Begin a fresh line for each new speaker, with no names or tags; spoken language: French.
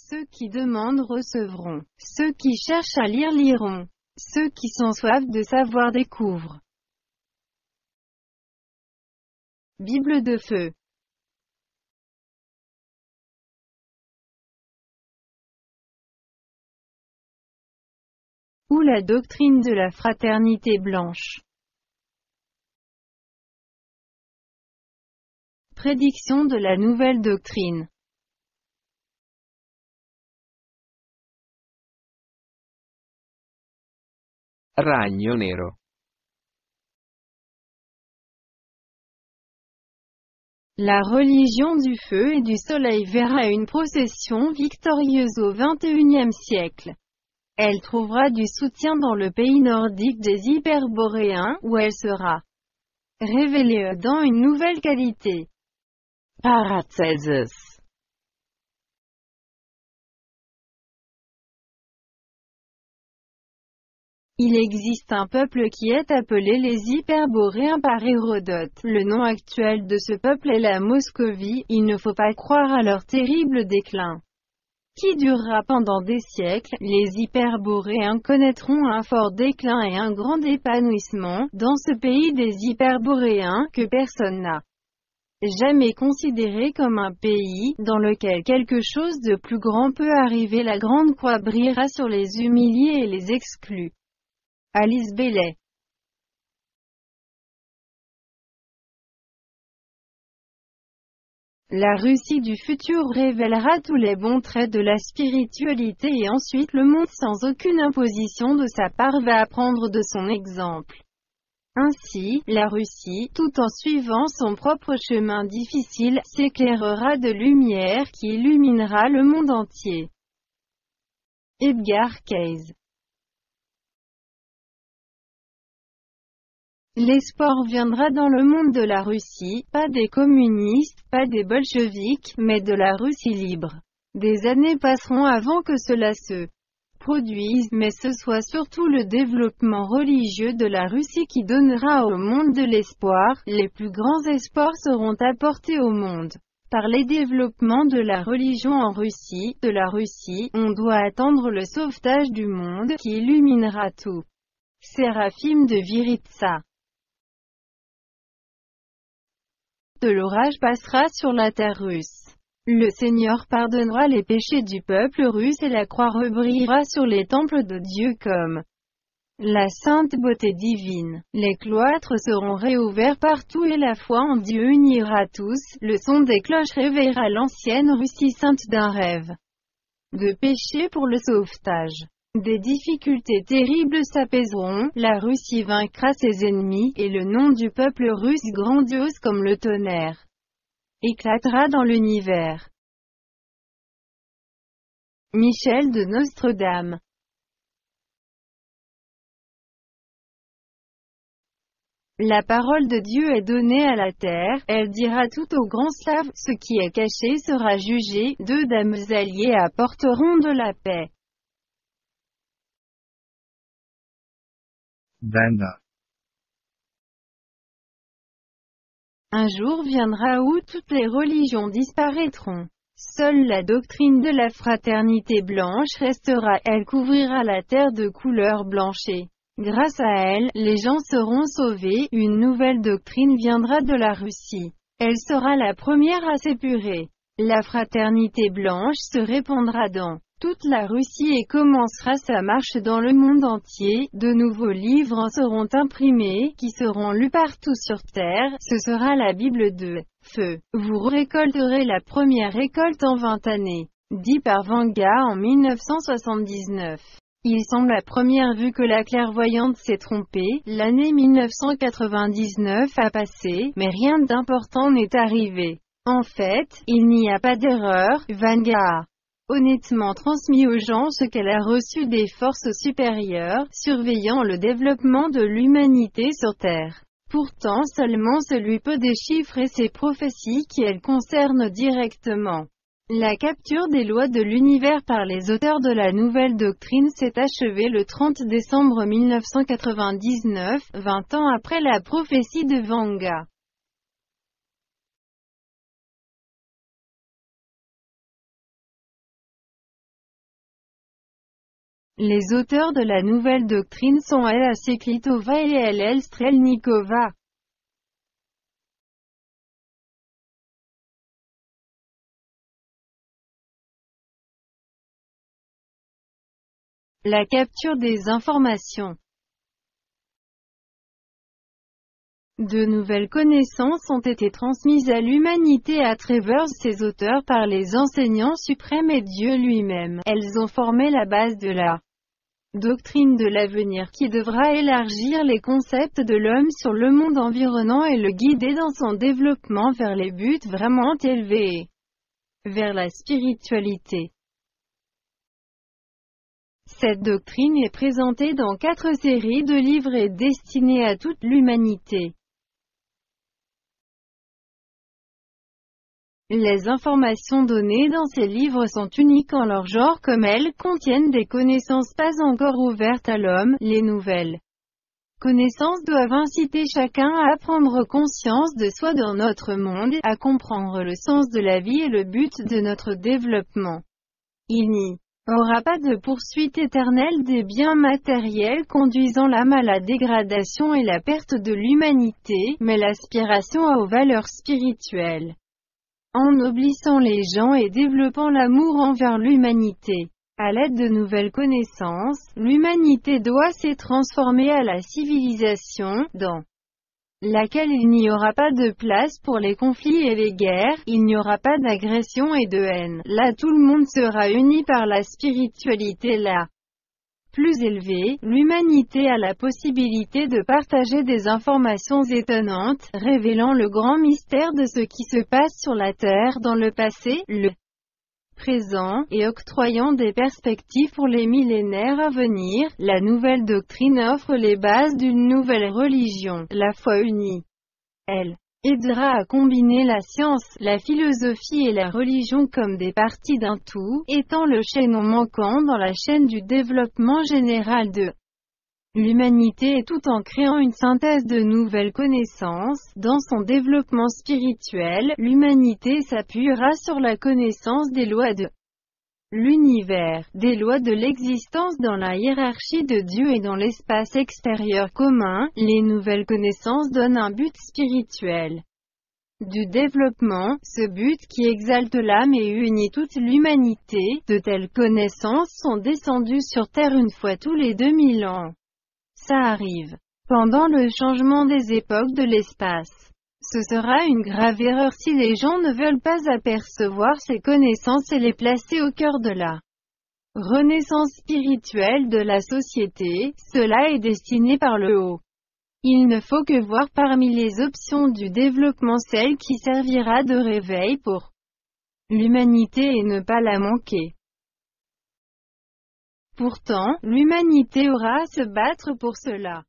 Ceux qui demandent recevront. Ceux qui cherchent à lire liront. Ceux qui sont soif de savoir découvrent. Bible de feu. Ou la doctrine de la fraternité blanche. Prédiction de la nouvelle doctrine.
Ragno nero.
La religion du feu et du soleil verra une procession victorieuse au XXIe siècle. Elle trouvera du soutien dans le pays nordique des Hyperboréens, où elle sera révélée dans une nouvelle qualité.
Paracelsus.
Il existe un peuple qui est appelé les Hyperboréens par Hérodote. Le nom actuel de ce peuple est la Moscovie. Il ne faut pas croire à leur terrible déclin, qui durera pendant des siècles. Les Hyperboréens connaîtront un fort déclin et un grand épanouissement dans ce pays des Hyperboréens que personne n'a jamais considéré comme un pays dans lequel quelque chose de plus grand peut arriver. La grande croix brillera sur les humiliés et les exclus. Alice Bailey. La Russie du futur révélera tous les bons traits de la spiritualité et ensuite le monde sans aucune imposition de sa part va apprendre de son exemple. Ainsi, la Russie, tout en suivant son propre chemin difficile, s'éclairera de lumière qui illuminera le monde entier. Edgar Cayce. L'espoir viendra dans le monde de la Russie, pas des communistes, pas des bolcheviks, mais de la Russie libre. Des années passeront avant que cela se produise, mais ce soit surtout le développement religieux de la Russie qui donnera au monde de l'espoir. Les plus grands espoirs seront apportés au monde par les développements de la religion en Russie. De la Russie, on doit attendre le sauvetage du monde qui illuminera tout. Séraphim de Viritsa. De l'orage passera sur la terre russe. Le Seigneur pardonnera les péchés du peuple russe et la croix rebrillera sur les temples de Dieu comme la sainte beauté divine. Les cloîtres seront réouverts partout et la foi en Dieu unira tous. Le son des cloches réveillera l'ancienne Russie sainte d'un rêve de péché pour le sauvetage. Des difficultés terribles s'apaiseront, la Russie vaincra ses ennemis, et le nom du peuple russe grandiose comme le tonnerre éclatera dans l'univers. Michel de Nostredame. La parole de Dieu est donnée à la terre, elle dira tout aux grands slaves, ce qui est caché sera jugé, deux dames alliées apporteront de la paix.
Vanga.
Un jour viendra où toutes les religions disparaîtront. Seule la doctrine de la fraternité blanche restera, elle couvrira la terre de couleur blanchée. Grâce à elle, les gens seront sauvés, une nouvelle doctrine viendra de la Russie. Elle sera la première à s'épurer. La fraternité blanche se répandra dans toute la Russie et commencera sa marche dans le monde entier. De nouveaux livres en seront imprimés, qui seront lus partout sur terre. Ce sera la Bible de feu. Vous récolterez la première récolte en 20 années. Dit par Vanga en 1979. Il semble à première vue que la clairvoyante s'est trompée. L'année 1999 a passé, mais rien d'important n'est arrivé. En fait, il n'y a pas d'erreur. Vanga a honnêtement transmis aux gens ce qu'elle a reçu des forces supérieures, surveillant le développement de l'humanité sur Terre. Pourtant seulement celui peut déchiffrer ces prophéties qui elles concernent directement. La capture des lois de l'univers par les auteurs de la nouvelle doctrine s'est achevée le 30 décembre 1999, 20 ans après la prophétie de Vanga. Les auteurs de la nouvelle doctrine sont Ella Seklitova et L. Strelnikova. La capture des informations. De nouvelles connaissances ont été transmises à l'humanité à travers ces auteurs par les enseignants suprêmes et Dieu lui-même. Elles ont formé la base de la doctrine de l'avenir qui devra élargir les concepts de l'homme sur le monde environnant et le guider dans son développement vers les buts vraiment élevés et vers la spiritualité. Cette doctrine est présentée dans 4 séries de livres et destinée à toute l'humanité. Les informations données dans ces livres sont uniques en leur genre comme elles contiennent des connaissances pas encore ouvertes à l'homme. Les nouvelles connaissances doivent inciter chacun à prendre conscience de soi dans notre monde, à comprendre le sens de la vie et le but de notre développement. Il n'y aura pas de poursuite éternelle des biens matériels conduisant l'âme à la dégradation et la perte de l'humanité, mais l'aspiration aux valeurs spirituelles. En noblissant les gens et développant l'amour envers l'humanité. À l'aide de nouvelles connaissances, l'humanité doit se transformer à la civilisation, dans laquelle il n'y aura pas de place pour les conflits et les guerres, il n'y aura pas d'agression et de haine. Là tout le monde sera uni par la spiritualité la plus élevée. L'humanité a la possibilité de partager des informations étonnantes, révélant le grand mystère de ce qui se passe sur la Terre dans le passé, le présent, et octroyant des perspectives pour les millénaires à venir. La nouvelle doctrine offre les bases d'une nouvelle religion, la foi unie. Elle aidera à combiner la science, la philosophie et la religion comme des parties d'un tout, étant le chaînon manquant dans la chaîne du développement général de l'humanité et tout en créant une synthèse de nouvelles connaissances. Dans son développement spirituel, l'humanité s'appuiera sur la connaissance des lois de l'univers, des lois de l'existence dans la hiérarchie de Dieu et dans l'espace extérieur commun. Les nouvelles connaissances donnent un but spirituel du développement, ce but qui exalte l'âme et unit toute l'humanité. De telles connaissances sont descendues sur Terre une fois tous les 2000 ans. Ça arrive pendant le changement des époques de l'espace. Ce sera une grave erreur si les gens ne veulent pas apercevoir ces connaissances et les placer au cœur de la renaissance spirituelle de la société. Cela est destiné par le haut. Il ne faut que voir parmi les options du développement celle qui servira de réveil pour l'humanité et ne pas la manquer. Pourtant, l'humanité aura à se battre pour cela.